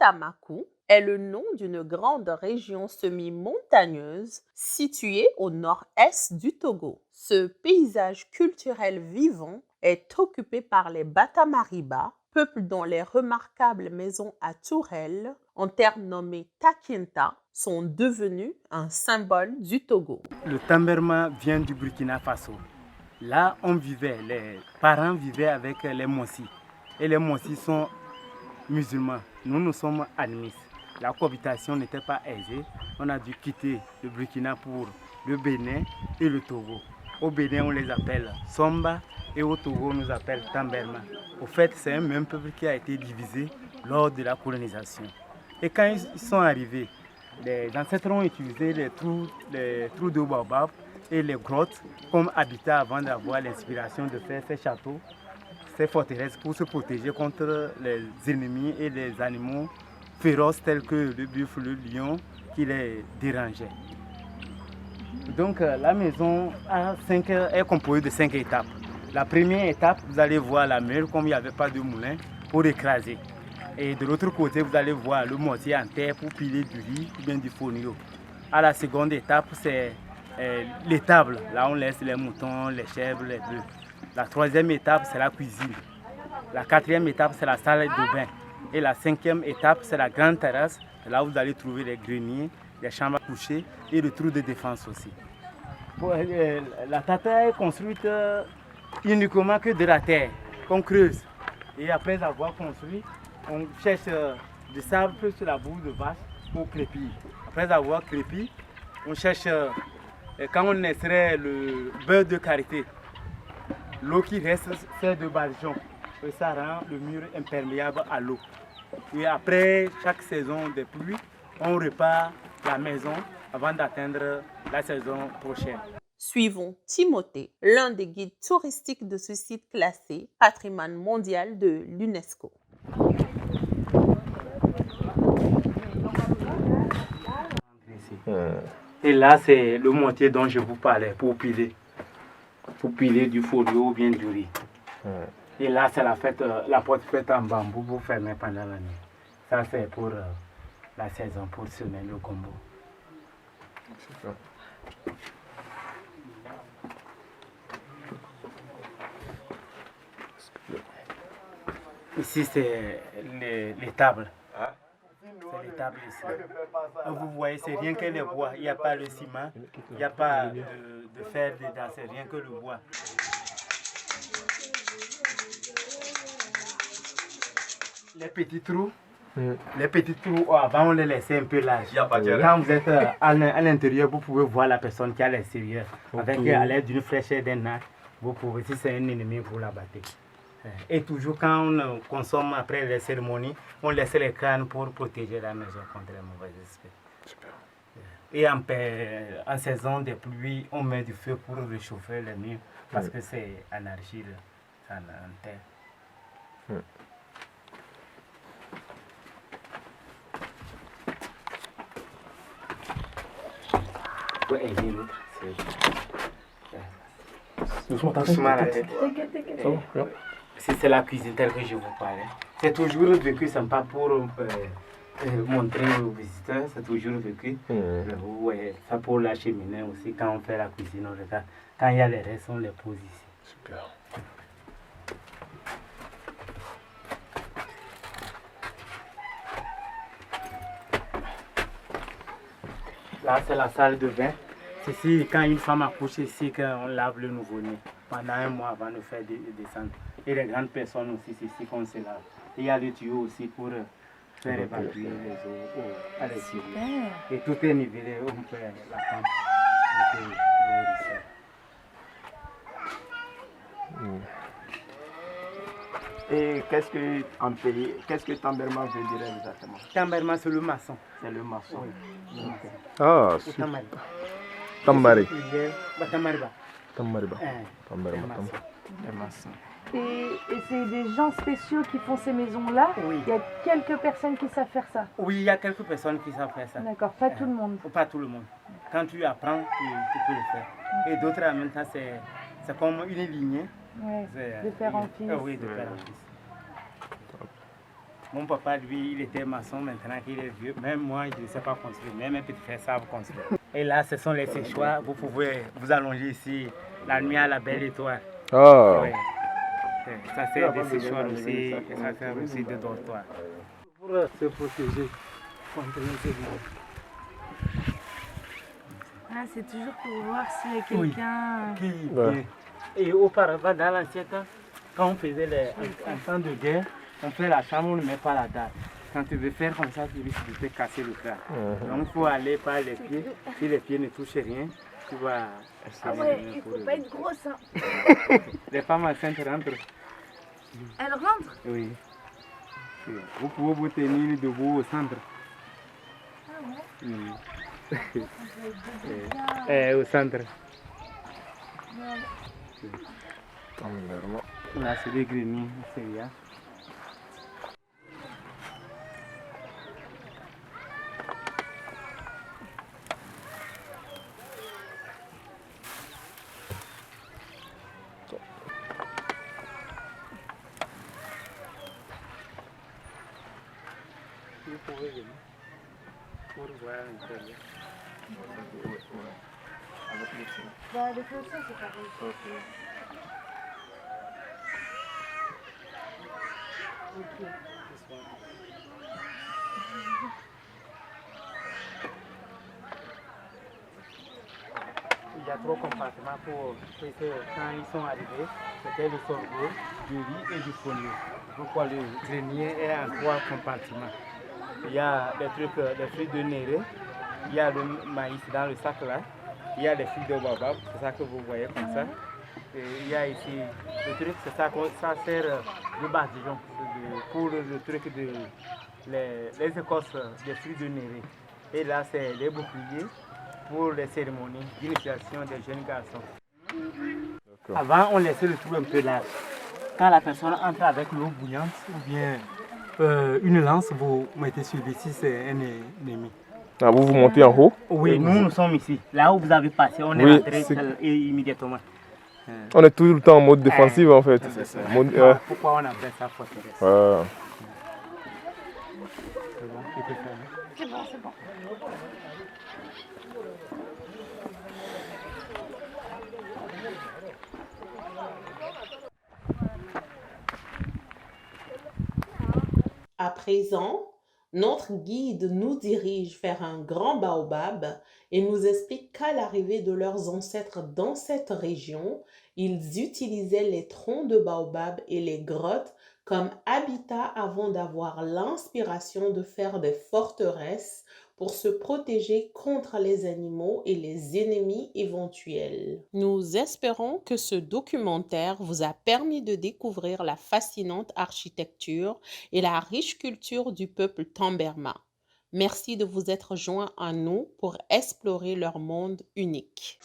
Tamakou est le nom d'une grande région semi-montagneuse située au nord-est du Togo. Ce paysage culturel vivant est occupé par les Batamariba, peuple dont les remarquables maisons à tourelles, en termes nommés Takinta, sont devenues un symbole du Togo. Le Tamberma vient du Burkina Faso. Là, les parents vivaient avec les Mossi. Et les Mossi sont musulmans. Nous sommes animistes. La cohabitation n'était pas aisée. On a dû quitter le Burkina pour le Bénin et le Togo. Au Bénin, on les appelle Somba et au Togo, on nous appelle Tamberma. Au fait, c'est un même peuple qui a été divisé lors de la colonisation. Et quand ils sont arrivés, les ancêtres ont utilisé les trous de baobab et les grottes comme habitat avant d'avoir l'inspiration de faire ces châteaux, ces forteresses pour se protéger contre les ennemis et les animaux féroces tels que le buffle, le lion qui les dérangeaient. Donc la maison est composée de 5 étapes. La première étape, vous allez voir la meule comme il n'y avait pas de moulin pour écraser. Et de l'autre côté, vous allez voir le mortier en terre pour piler du riz ou bien du fonio. À la seconde étape, c'est l'étable. Là, on laisse les moutons, les chèvres, les bœufs. La troisième étape, c'est la cuisine. La quatrième étape, c'est la salle de bain. Et la cinquième étape, c'est la grande terrasse. Là, vous allez trouver les greniers, les chambres à coucher et le trou de défense aussi. La tata est construite uniquement que de la terre, qu'on creuse. Et après avoir construit, on cherche du sable sur la boue de vache pour crépir. Après avoir crépi, on cherche, quand on extrait le beurre de karité, l'eau qui reste, c'est de badigeon. Et ça rend le mur imperméable à l'eau. Et après chaque saison de pluie, on repart la maison avant d'atteindre la saison prochaine. Suivons Timothée, l'un des guides touristiques de ce site classé patrimoine mondial de l'UNESCO. Et là, c'est le mortier dont je vous parlais pour piler du folio ou bien du riz. Et là, c'est la porte faite en bambou pour fermer pendant la nuit. Ça, c'est pour la saison, pour semer le gombo. Ici, c'est les tables. C'est les tables ici. Vous voyez, c'est rien que le bois. Il n'y a pas le ciment, il n'y a pas de fer dedans, c'est rien que le bois. Les petits trous, avant on les laissait un peu larges. Quand vous êtes à l'intérieur, vous pouvez voir la personne qui est à l'extérieur. Avec à l'aide d'une flèche et d'un arc, vous pouvez, si c'est un ennemi, vous l'abattez. Et toujours quand on consomme après les cérémonies, on laisse les crânes pour protéger la maison contre les mauvais esprits. Et en saison de pluie, on met du feu pour réchauffer les murs parce que c'est en argile, en terre. Doucement la tête. C'est la cuisine telle que je vous parlais. C'est toujours vécu, ce n'est pas pour montrer aux visiteurs, c'est toujours vécu. Vous voyez, ça pour la cheminée aussi, quand on fait la cuisine, on regarde. Quand il y a les restes, on les pose ici. Super. Là, c'est la salle de bain. C'est ici, quand une femme accouche, ici qu'on lave le nouveau-né. Pendant un mois avant de faire descendre. Et les grandes personnes aussi, c'est ici qu'on se lave. Et il y a le tuyau aussi pour faire évacuer les eaux à l'extérieur. Et tout est nivelé, on peut la femme. Et qu'est-ce que Tamberma veut dire exactement? Tamberma, c'est le maçon. C'est le maçon. Oui. Ah, super. Tambari. Tamariba. Tambariba. Le maçon. Et c'est des gens spéciaux qui font ces maisons-là? Oui. Il y a quelques personnes qui savent faire ça? Oui, il y a quelques personnes qui savent faire ça. D'accord, pas tout le monde. Pas tout le monde. Quand tu apprends, tu peux le faire. Et d'autres en même temps, c'est comme une lignée. Ouais, de faire en fils. Oui, de faire en fils. Mon papa, lui, il était maçon maintenant qu'il est vieux. Même moi, je ne sais pas construire. Même mes petits frères savent construire. Et là, ce sont les séchoirs. Vous pouvez vous allonger ici la nuit à la belle étoile. Ah, Oui. Ça, c'est des séchoirs aussi. Et ça sert aussi de dortoir. Pour se protéger contre les éléments. Ah, c'est toujours pour voir s'il y a quelqu'un. Ouais. Et auparavant, dans l'ancien temps, quand on faisait en temps de guerre, on fait la chambre, on ne met pas la dalle. Quand tu veux faire comme ça, tu risques de te casser le crâne. Donc il faut aller par les pieds. Si les pieds ne touchent rien, tu vas... Ah ouais, il faut pas être grosse, hein. Les femmes enceintes rentrent. Elle rentre? Oui. Vous pouvez vous tenir debout au centre. Ah ouais? Oui. Au centre. Là, c'est des greniers, c'est rien. Vous pouvez venir pour voir l'intérieur. Bah, le clôture, c'est pareil. Il y a 3 compartiments pour que quand ils sont arrivés, c'était le sorgho, du riz et du fonio. Pourquoi le grenier est en 3 compartiments. Il y a des trucs, des fruits de néré, il y a le maïs dans le sac là, il y a des fruits de baobab, c'est ça que vous voyez comme ça. Et il y a ici le truc, c'est ça, ça sert de badigeon pour le truc de les écorces des fruits de néré. Et là, c'est les boucliers pour les cérémonies d'initiation des jeunes garçons. Avant, on laissait le trou un peu large. Quand la personne entre avec l'eau bouillante ou bien une lance, vous mettez sur ici, c'est un ennemi. Ah, vous vous montez en haut? Oui, nous sommes ici. Là où vous avez passé, on est Oui, rentré immédiatement. On est tout le temps en mode défensif en fait. C'est ça. Mode, Pourquoi on appelle ça forteresse? C'est bon, tu peux faire, hein? C'est bon, c'est bon. À présent, notre guide nous dirige vers un grand baobab et nous explique qu'à l'arrivée de leurs ancêtres dans cette région, ils utilisaient les troncs de baobab et les grottes comme habitat avant d'avoir l'inspiration de faire des forteresses pour se protéger contre les animaux et les ennemis éventuels. Nous espérons que ce documentaire vous a permis de découvrir la fascinante architecture et la riche culture du peuple Tamberma. Merci de vous être joints à nous pour explorer leur monde unique.